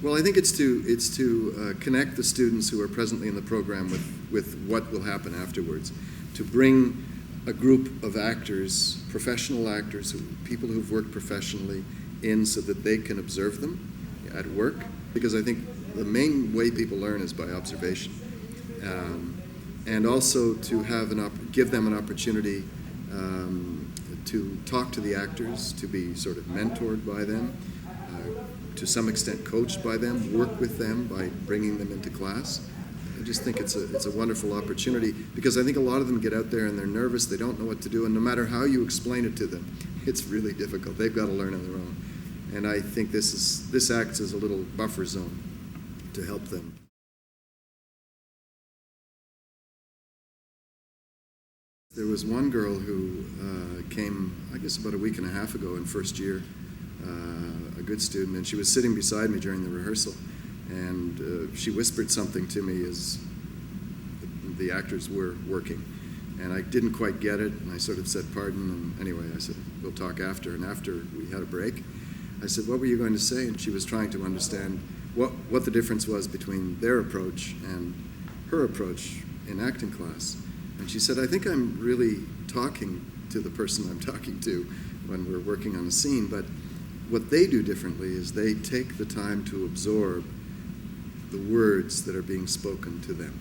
Well, I think it's to connect the students who are presently in the program with what will happen afterwards, to bring a group of actors, professional actors, people who've worked professionally in so that they can observe them at work, because I think the main way people learn is by observation. And also to give them an opportunity to talk to the actors, to be sort of mentored by them, to some extent coached by them, work with them by bringing them into class. I just think it's a wonderful opportunity, because I think a lot of them get out there and they're nervous, they don't know what to do, and no matter how you explain it to them, it's really difficult. They've got to learn on their own. And I think this acts as a little buffer zone to help them. There was one girl who came, I guess about a week and a half ago in first year, a good student, and she was sitting beside me during the rehearsal, and she whispered something to me as the actors were working, and I didn't quite get it, and I sort of said pardon, and anyway I said we'll talk after, and after we had a break I said, what were you going to say? And she was trying to understand what the difference was between their approach and her approach in acting class. And she said, I think I'm really talking to the person I'm talking to when we're working on a scene, but what they do differently is they take the time to absorb the words that are being spoken to them.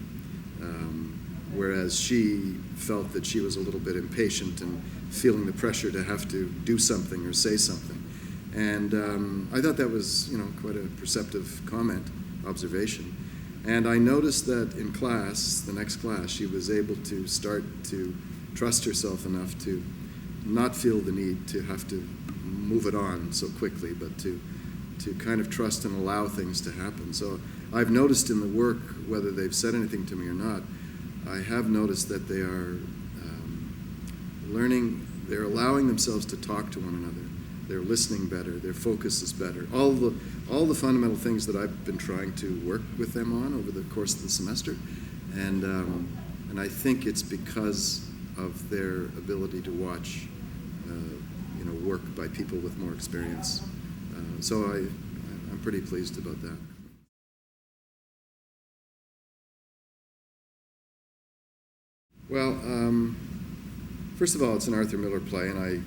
Whereas she felt that she was a little bit impatient and feeling the pressure to have to do something or say something. And I thought that was, quite a perceptive comment, observation. And I noticed that in class, the next class, she was able to start to trust herself enough to not feel the need to have to move it on so quickly, but to kind of trust and allow things to happen. So I've noticed in the work, whether they've said anything to me or not, I have noticed that they are learning, they're allowing themselves to talk to one another. They're listening better, their focus is better. All the fundamental things that I've been trying to work with them on over the course of the semester. And I think it's because of their ability to watch work by people with more experience. So I'm pretty pleased about that. Well, first of all, it's an Arthur Miller play, and I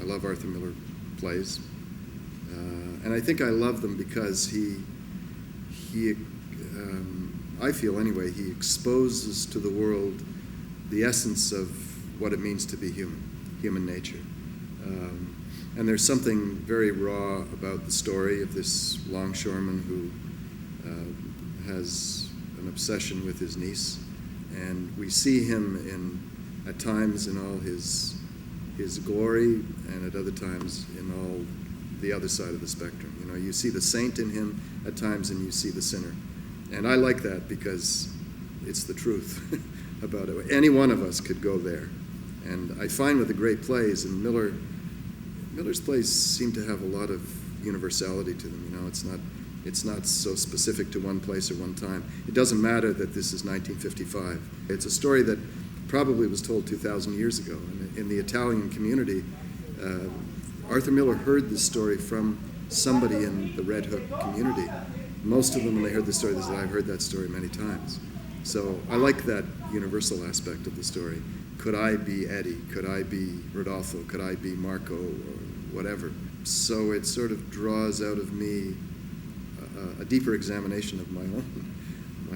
love Arthur Miller plays. And I think I love them because I feel anyway, he exposes to the world the essence of what it means to be human nature. And there's something very raw about the story of this longshoreman who has an obsession with his niece. And we see him at times in all his glory, and at other times in all the other side of the spectrum. You see the saint in him at times, and you see the sinner. And I like that because it's the truth about it. Any one of us could go there. And I find with the great plays, and Miller's plays seem to have a lot of universality to them. It's not so specific to one place or one time. It doesn't matter that this is 1955. It's a story that probably was told 2,000 years ago. And in the Italian community, Arthur Miller heard this story from somebody in the Red Hook community. Most of them, when they heard the story, they said, I've heard that story many times. So I like that universal aspect of the story. Could I be Eddie? Could I be Rodolfo? Could I be Marco or whatever? So it sort of draws out of me a deeper examination of my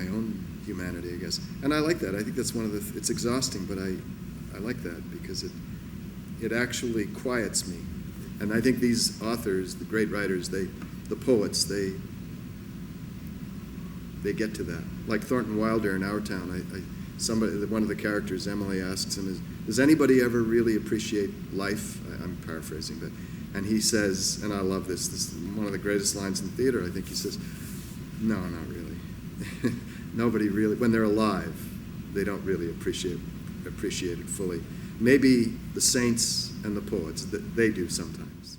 own humanity, I guess. And I like that. I think that's one of it's exhausting, but I like that because it actually quiets me. And I think these authors, the great writers, the poets, they get to that. Like Thornton Wilder in Our Town, one of the characters, Emily, asks him, does anybody ever really appreciate life? I'm paraphrasing, but, and he says, and I love this is one of the greatest lines in theater, I think he says, no, not really. Nobody really, when they're alive, they don't really appreciate it fully. Maybe the saints and the poets, they do sometimes.